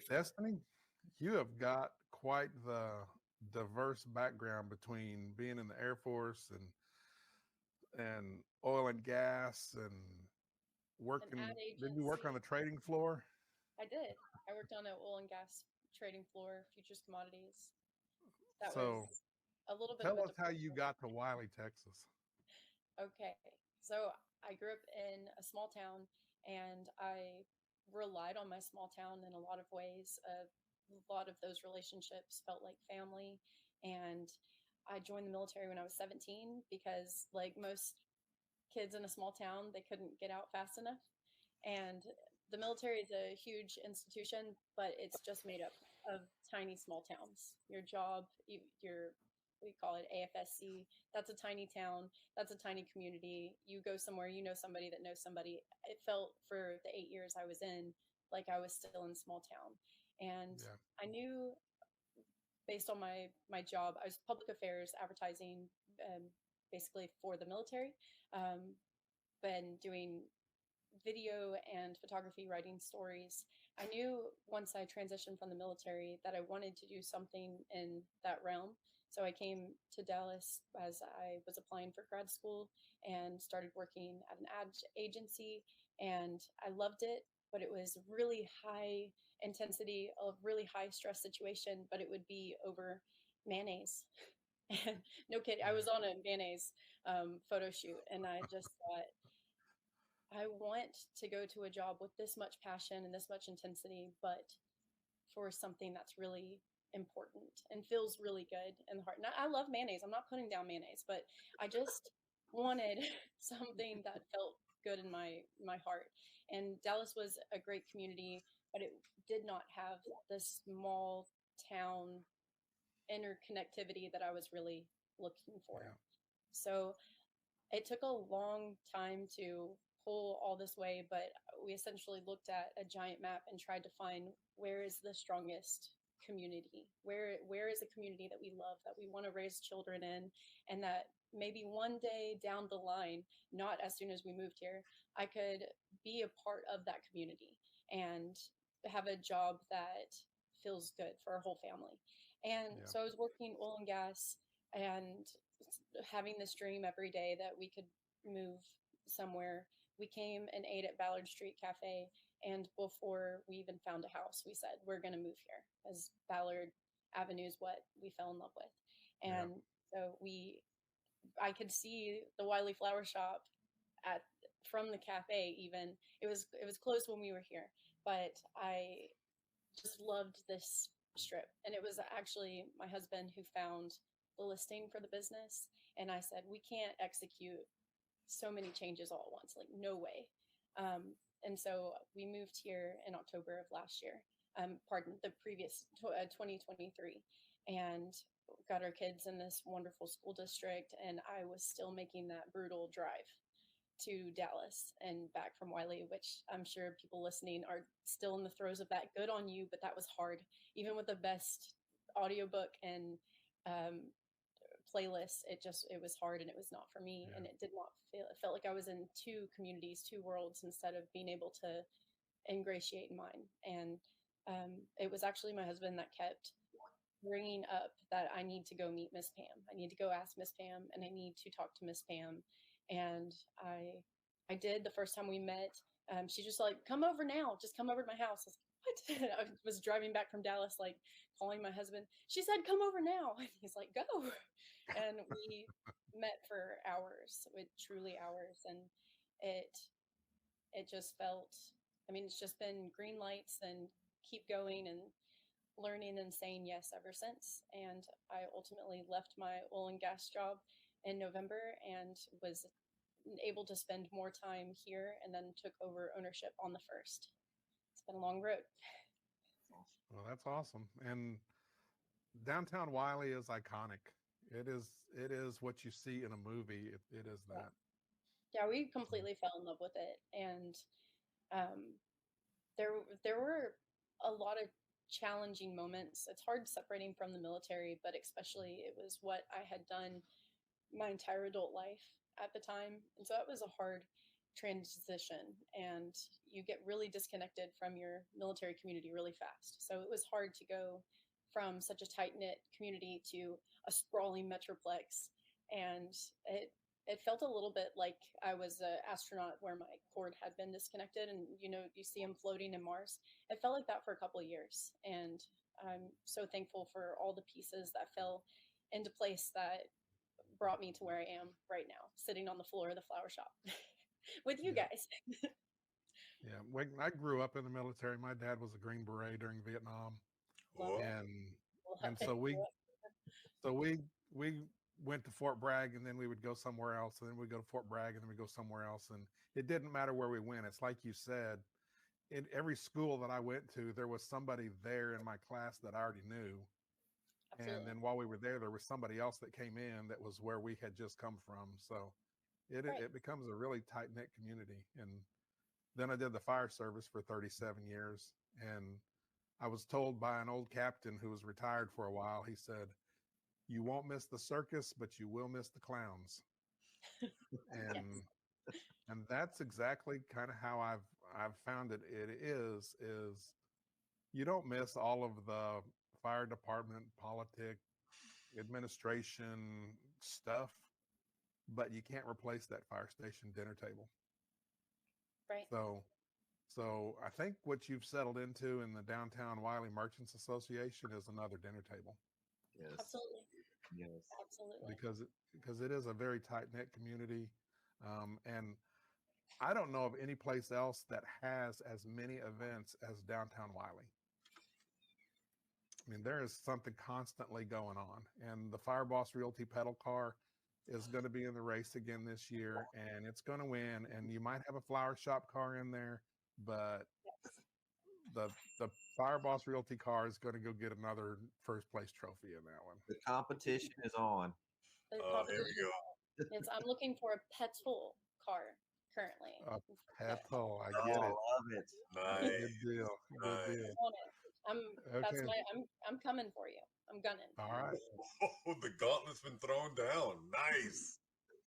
for sure. Destiny, you have got quite the diverse background between being in the Air Force and oil and gas and An working. ad Did you work on agency. the trading floor? I did. I worked on an oil and gas trading floor, futures commodities. That was So a little bit of tell a us how you departure. got to Wylie, Texas. Okay. So I grew up in a small town and I relied on my small town in a lot of ways. A lot of those relationships felt like family. And I joined the military when I was 17 because, like most kids in a small town, they couldn't get out fast enough. And the military is a huge institution, but it's just made up of tiny small towns. Your job, your we call it AFSC. That's a tiny town. That's a tiny community. You go somewhere, you know somebody that knows somebody. It felt for the 8 years I was in like I was still in small town, and Yeah. I knew based on my job, I was public affairs, advertising, basically for the military. Been doing video and photography, writing stories. I knew once I transitioned from the military that I wanted to do something in that realm. So I came to Dallas as I was applying for grad school and started working at an ad agency. And I loved it, but it was really high intensity, a really high stress situation, but it would be over mayonnaise. And no kidding, I Yeah. was on a mayonnaise photo shoot, and I just thought, I want to go to a job with this much passion and this much intensity, but for something that's really important and feels really good in the heart. And I love mayonnaise. I'm not putting down mayonnaise, but I just wanted something that felt good in my heart. And Dallas was a great community, but it did not have the small town interconnectivity that I was really looking for. Yeah. So it took a long time to pull all this way, but we essentially looked at a giant map and tried to find where is the strongest community, where is a community that we love, that we want to raise children in, and that maybe one day down the line, not as soon as we moved here, I could be a part of that community and have a job that feels good for our whole family. And Yeah. so I was working oil and gas and having this dream every day that we could move somewhere. We came and ate at Ballard Street Cafe, and before we even found a house, we said we're going to move here because Ballard Avenue is what we fell in love with. Yeah. And so I could see the Wylie Flower Shop at from the cafe. Even it was closed when we were here, but I just loved this strip. And it was actually my husband who found the listing for the business. And I said, we can't execute so many changes all at once. Like, no way. And so we moved here in October of last year. Pardon, the previous 2023, and got our kids in this wonderful school district. And I was still making that brutal drive to Dallas and back from Wylie, which I'm sure people listening are still in the throes of that. Good on you, but that was hard. Even with the best audiobook and um, playlist, it was hard and it was not for me. Yeah. And it did not feel, it felt like I was in two communities, two worlds, instead of being able to ingratiate in mine. And it was actually my husband that kept bringing up that I need to go meet Miss Pam. I need to go ask Miss Pam, and I need to talk to Miss Pam. And I did the first time we met. She's just like, come over now, just come over to my house. I was like, what? I was driving back from Dallas, like calling my husband. She said, come over now. And he's like, go. And we met for hours, with truly hours. And it, it just felt, I mean, it's just been green lights and keep going and learning and saying yes ever since. And I ultimately left my oil and gas job in November and was able to spend more time here, and then took over ownership on the first. It's been a long road. Well, that's awesome. And downtown Wylie is iconic. It is what you see in a movie. It is Yeah, that. yeah, we So, completely fell in love with it. And um, there were a lot of challenging moments. It's hard separating from the military, but especially it was what I had done my entire adult life at the time. And so that was a hard transition, and you get really disconnected from your military community really fast. So it was hard to go from such a tight knit community to a sprawling metroplex, and it felt a little bit like I was an astronaut where my cord had been disconnected, and you see him floating in Mars. It felt like that for a couple of years, and I'm so thankful for all the pieces that fell into place that brought me to where I am right now, sitting on the floor of the flower shop with you Yeah. guys. Yeah. When I grew up in the military, my dad was a Green Beret during Vietnam, Love Whoa. it. and Love and it. so we went to Fort Bragg, and then we would go somewhere else, and then we go to Fort Bragg, and then we go somewhere else, and it didn't matter where we went. It's like you said, in every school that I went to, there was somebody there in my class that I already knew. And Absolutely. then while we were there was somebody else that came in that was where we had just come from. So Right. it becomes a really tight knit community. And then I did the fire service for 37 years. And I was told by an old captain who was retired for a while, he said, "You won't miss the circus, but you will miss the clowns." Yes. And that's exactly kind of how I've found it is you don't miss all of the fire department politic administration stuff, but you can't replace that fire station dinner table. Right. So I think what you've settled into in the downtown Wylie Merchants Association is another dinner table, Yes. Absolutely. Yes. Absolutely. because it is a very tight knit community, and I don't know of any place else that has as many events as downtown Wylie. I mean, there is something constantly going on, and the Fire Boss Realty pedal car is going to be in the race again this year, and it's going to win. And you might have a flower shop car in there, but Yes. the Fire Boss Realty car is going to go get another first place trophy in that one. The competition is on. The Here we competition. go. I'm looking for a petal car currently. A That petal, I Oh, get I it. love it. Good Nice. deal. Good deal. on it. I'm that's Okay. my I'm coming for you. I'm gunning. All right. Oh, the gauntlet's been thrown down. Nice.